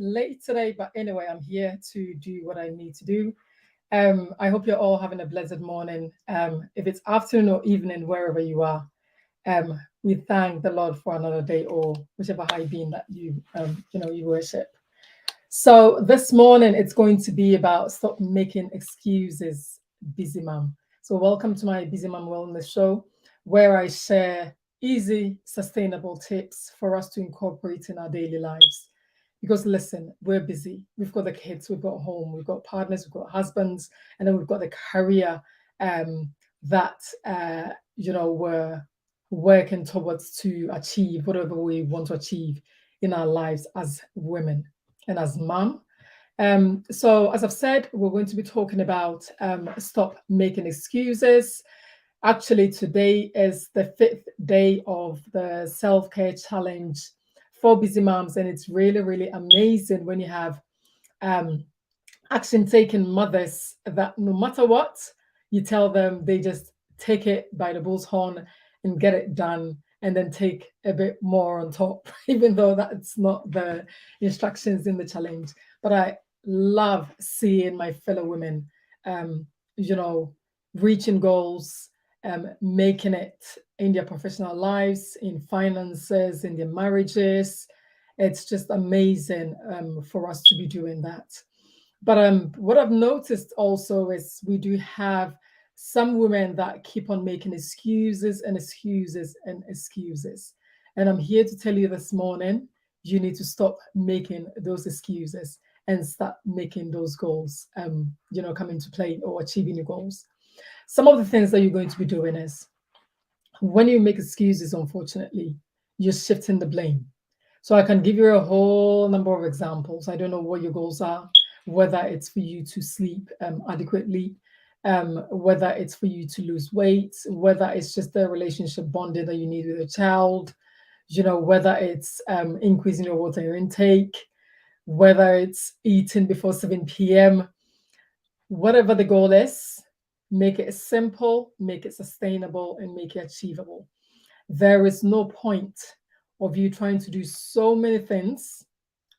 late today, but anyway, I'm here to do what I need to do. I hope you're all having a blessed morning. If it's afternoon or evening, wherever you are, we thank the Lord for another day or whichever high being that you worship. So this morning, it's going to be about stop making excuses, busy mom. So welcome to my Busy Mom Wellness Show, where I share easy, sustainable tips for us to incorporate in our daily lives. Because listen, we're busy. We've got the kids, we've got home, we've got partners, we've got husbands, and then we've got the career that we're working towards to achieve whatever we want to achieve in our lives as women and as mom. So as I've said, we're going to be talking about stop making excuses. Actually, today is the 5th day of the self-care challenge for busy moms, and it's really, really amazing when you have action-taking mothers that no matter what you tell them, they just take it by the bull's horn and get it done, and then take a bit more on top, even though that's not the instructions in the challenge. But I love seeing my fellow women, um, you know, reaching goals, making it in their professional lives, in finances, in their marriages. It's just amazing for us to be doing that. But what I've noticed also is we do have some women that keep on making excuses and excuses and excuses. And I'm here to tell you this morning, you need to stop making those excuses and start making those goals, come into play or achieving your goals. Some of the things that you're going to be doing is when you make excuses, unfortunately, you're shifting the blame. So I can give you a whole number of examples. I don't know what your goals are, whether it's for you to sleep adequately, whether it's for you to lose weight, whether it's just the relationship bonding that you need with a child, whether it's increasing your water intake, whether it's eating before 7 p.m., whatever the goal is, make it simple, make it sustainable, and make it achievable. There is no point of you trying to do so many things.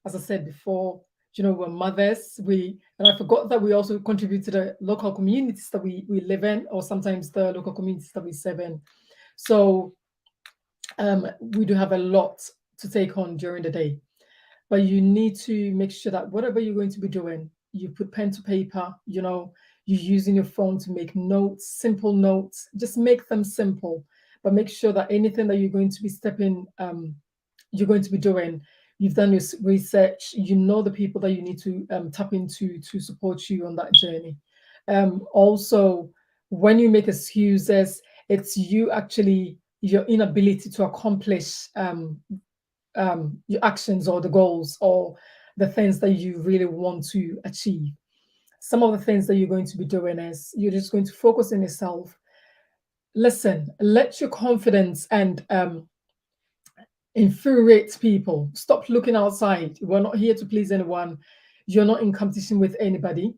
As I said before, we're mothers. And I forgot that we also contribute to the local communities that we live in, or sometimes the local communities that we serve in. So we do have a lot to take on during the day. But you need to make sure that whatever you're going to be doing, you put pen to paper, you're using your phone to make notes, simple notes. Just make them simple, but make sure that anything that you're going to be doing, you've done your research, the people that you need to tap into to support you on that journey. Also, when you make excuses, it's your inability to accomplish your actions or the goals or the things that you really want to achieve. Some of the things that you're going to be doing is you're just going to focus on yourself. Listen, let your confidence and infuriate people. Stop looking outside. We're not here to please anyone. You're not in competition with anybody.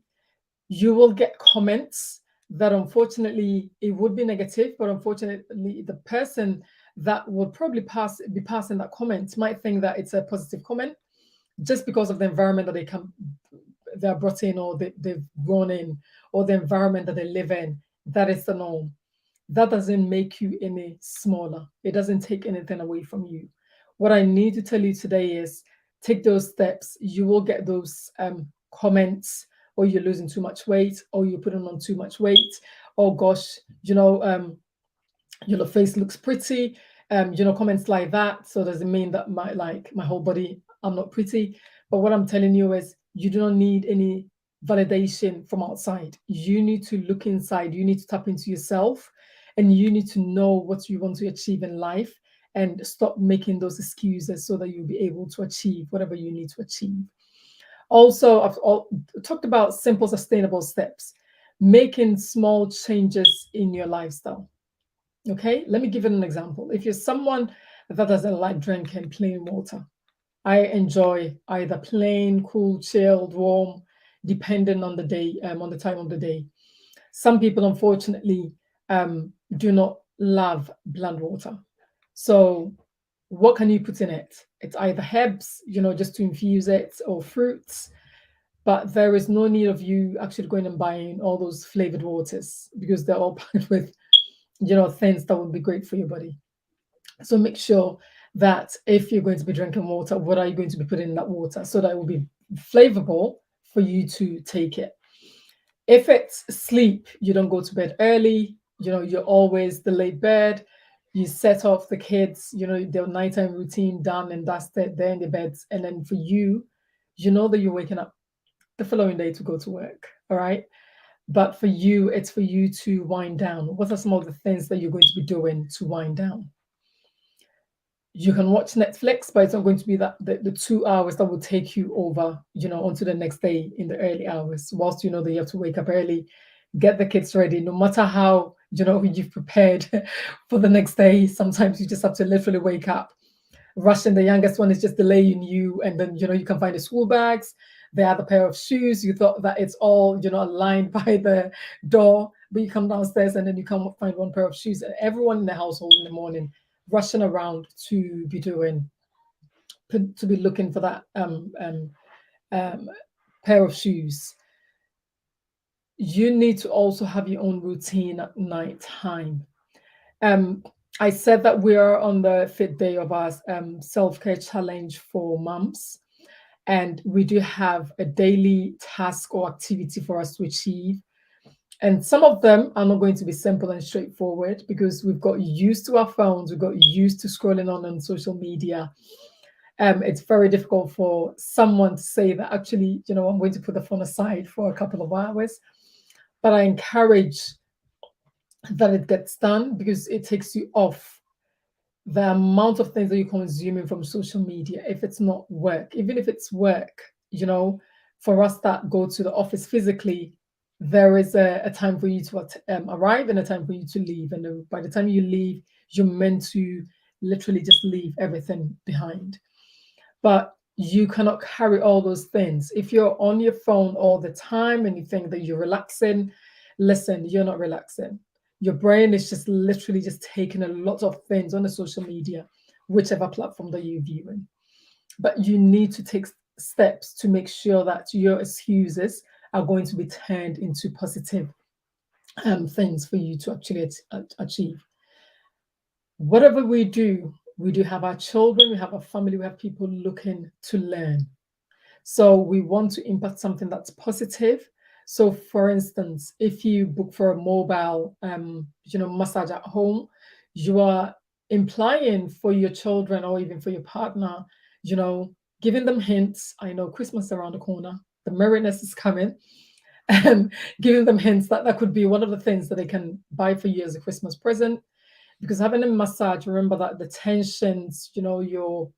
You will get comments that unfortunately it would be negative, but unfortunately the person that will probably be passing that comment might think that it's a positive comment just because of the environment that they're brought in, or they've grown in, or the environment that they live in. That is the norm. That doesn't make you any smaller. It doesn't take anything away from you. What I need to tell you today is take those steps. You will get those comments, or you're losing too much weight, or you're putting on too much weight. Oh gosh, your face looks pretty. Comments like that. So does it mean that my whole body, I'm not pretty? But what I'm telling you is you do not need any validation from outside. You need to look inside. You need to tap into yourself, and you need to know what you want to achieve in life, and stop making those excuses so that you'll be able to achieve whatever you need to achieve. Also, I've talked about simple, sustainable steps, making small changes in your lifestyle. Okay, let me give you an example. If you're someone that doesn't like drinking plain water, I enjoy either plain, cool, chilled, warm, depending on the day, on the time of the day. Some people, unfortunately, do not love bland water. So What can you put in it? It's either herbs, just to infuse it, or fruits, but there is no need of you actually going and buying all those flavored waters because they're all packed with, things that would be great for your body. So make sure that if you're going to be drinking water, what are you going to be putting in that water so that it will be flavorful for you to take it? If it's sleep, you don't go to bed early, you're always the late bed. You set off the kids, their nighttime routine done and dusted, they're in the beds. And then for you, you know that you're waking up the following day to go to work. All right. But for you, it's for you to wind down. What are some of the things that you're going to be doing to wind down? You can watch Netflix, but it's not going to be that the 2 hours that will take you over, onto the next day in the early hours. Whilst you know that you have to wake up early, get the kids ready. No matter how you've prepared for the next day, sometimes you just have to literally wake up. Rushing the youngest one is just delaying you, and then you can find the school bags, the other pair of shoes. You thought that it's all aligned by the door, but you come downstairs and then you can't find one pair of shoes. And everyone in the household in the morning rushing around to be looking for that um, pair of shoes. You need to also have your own routine at night time. Um, I said that we are on the fifth day of our self-care challenge for mums, and we do have a daily task or activity for us to achieve. And some of them are not going to be simple and straightforward because we've got used to our phones, we've got used to scrolling on social media. It's very difficult for someone to say that actually, I'm going to put the phone aside for a couple of hours. But I encourage that it gets done because it takes you off the amount of things that you're consuming from social media. If it's not work, even if it's work, for us that go to the office physically, there is a time for you to arrive and a time for you to leave. And then by the time you leave, you're meant to literally just leave everything behind. But you cannot carry all those things. If you're on your phone all the time and you think that you're relaxing, listen, you're not relaxing. Your brain is just literally just taking a lot of things on the social media, whichever platform that you're viewing. But you need to take steps to make sure that your excuses are going to be turned into positive things for you to actually achieve. Whatever we do have our children, we have our family, we have people looking to learn. So we want to impact something that's positive. So for instance, if you book for a mobile massage at home, you are implying for your children or even for your partner, giving them hints. I know Christmas is around the corner, the merriness is coming. And giving them hints that that could be one of the things that they can buy for you as a Christmas present. Because having a massage, remember that the tensions, the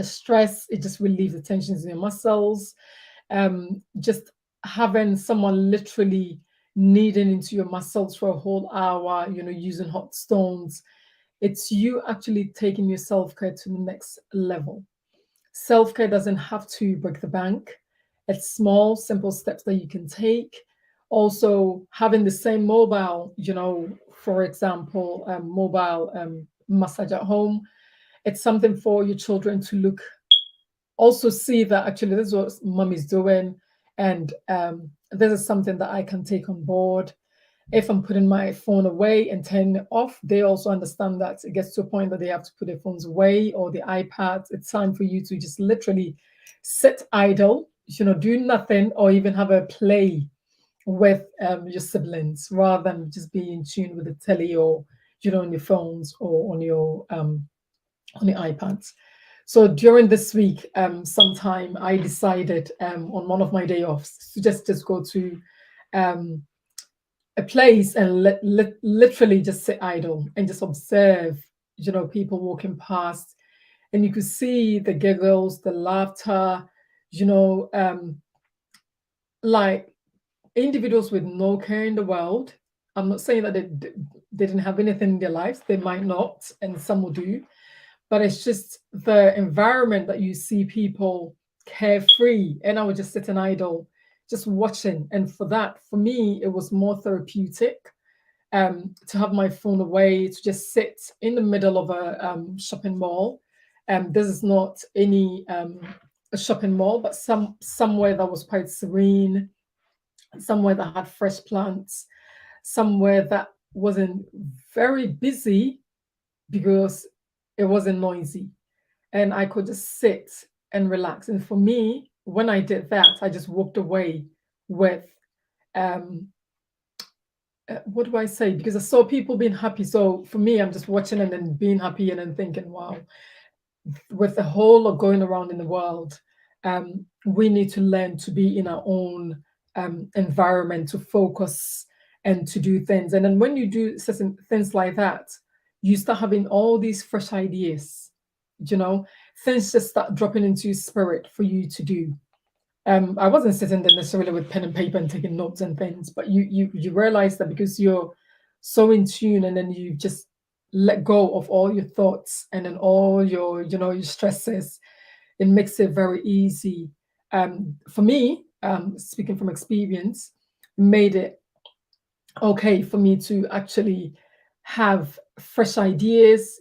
stress, it just relieves the tensions in your muscles. Just having someone literally kneading into your muscles for a whole hour, using hot stones, it's you actually taking your self-care to the next level. Self-care doesn't have to break the bank. It's small, simple steps that you can take. Also, having the same mobile, for example, mobile massage at home, it's something for your children to look, also see that actually this is what mom is doing, and this is something that I can take on board. If I'm putting my phone away and turning it off, they also understand that it gets to a point that they have to put their phones away or the iPads. It's time for you to just literally sit idle, do nothing, or even have a play with your siblings rather than just be in tune with the telly or on your phones or on your iPads. So during this week, sometime I decided on one of my day offs to just go to a place and literally just sit idle and just observe, people walking past, and you could see the giggles, the laughter, like individuals with no care in the world. I'm not saying that they didn't have anything in their lives. They might not, and some will do. But it's just the environment that you see people carefree. And I was just sitting idle, just watching. And for that, for me, it was more therapeutic to have my phone away, to just sit in the middle of a shopping mall. This is not any a shopping mall, but somewhere that was quite serene, somewhere that had fresh plants, somewhere that wasn't very busy because it wasn't noisy, and I could just sit and relax. And for me, when I did that, I just walked away with um, what do I say? Because I saw people being happy. So for me, I'm just watching and then being happy and then thinking, wow, with the whole lot going around in the world, we need to learn to be in our own environment, to focus and to do things. And then when you do certain things like that, you start having all these fresh ideas, you know, things just start dropping into your spirit for you to do. I wasn't sitting there necessarily with pen and paper and taking notes and things, but you realize that because you're so in tune, and then you just let go of all your thoughts and then all your your stresses, it makes it very easy. For me, speaking from experience, made it okay for me to actually have fresh ideas,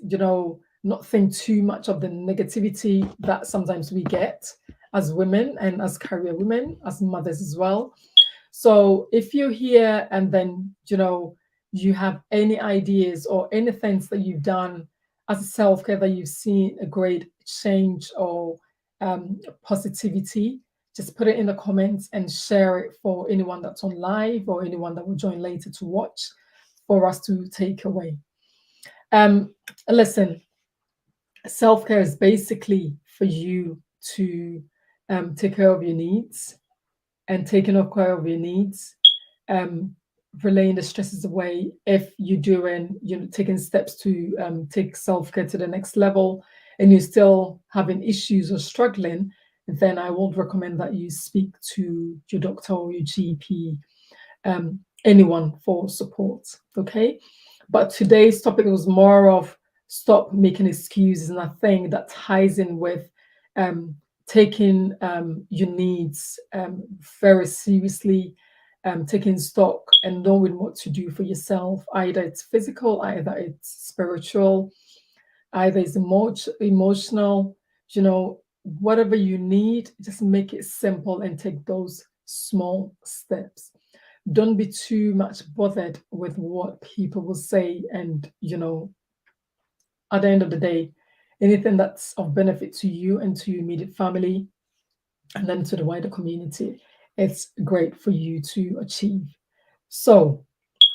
not think too much of the negativity that sometimes we get as women and as career women, as mothers as well. So if you're here and then, you have any ideas or any things that you've done as a self care that you've seen a great change or positivity, just put it in the comments and share it for anyone that's on live or anyone that will join later to watch for us to take away. Listen, self care is basically for you to take care of your needs, and taking care of your needs, um, relaying the stresses away. If you're doing, taking steps to take self care to the next level, and you're still having issues or struggling, then I would recommend that you speak to your doctor or your GP, anyone for support. Okay. But today's topic was more of stop making excuses. And I think that ties in with um, taking your needs very seriously, taking stock and knowing what to do for yourself. Either it's physical, either it's spiritual, either it's emotional, whatever you need, just make it simple and take those small steps. Don't be too much bothered with what people will say. And, at the end of the day, anything that's of benefit to you and to your immediate family and then to the wider community, it's great for you to achieve. So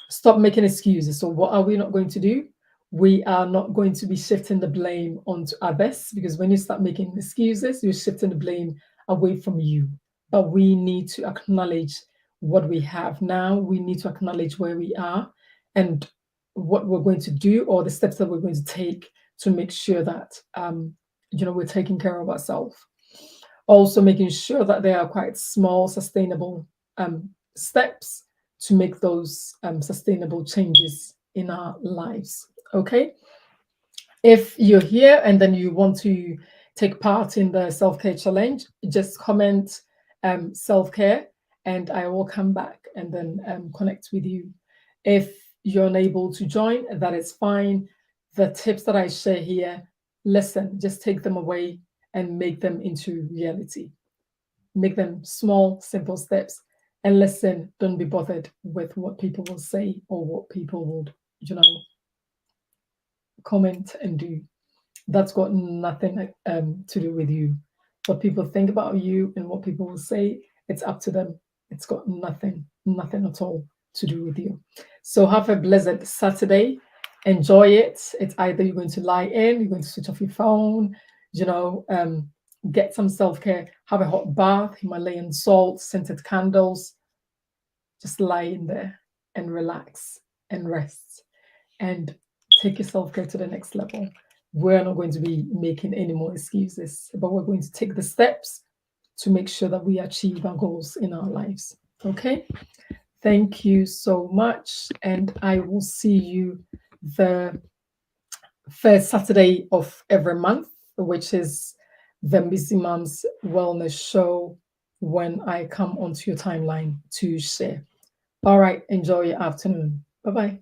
stop making excuses. So what are we not going to do? We are not going to be shifting the blame onto others, because when you start making excuses, you're shifting the blame away from you. But we need to acknowledge what we have now. We need to acknowledge where we are and what we're going to do, or the steps that we're going to take to make sure that we're taking care of ourselves. Also, making sure that they are quite small, sustainable steps to make those sustainable changes in our lives. Okay. If you're here and then you want to take part in the self care challenge, just comment self care and I will come back and then connect with you. If you're unable to join, that is fine. The tips that I share here, listen, just take them away and make them into reality. Make them small, simple steps. And listen, don't be bothered with what people will say or what people would, comment and do. That's got nothing to do with you. What people think about you and what people will say, it's up to them. It's got nothing at all to do with you. So have a blessed Saturday. Enjoy it. It's either you're going to lie in, you're going to switch off your phone, get some self-care, have a hot bath, Himalayan salt, scented candles, just lie in there and relax and rest and take your self-care to the next level. We're not going to be making any more excuses, but we're going to take the steps to make sure that we achieve our goals in our lives. Okay. Thank you so much. And I will see you the first Saturday of every month, which is the Missy Moms Wellness Show, when I come onto your timeline to share. All right. Enjoy your afternoon. Bye bye.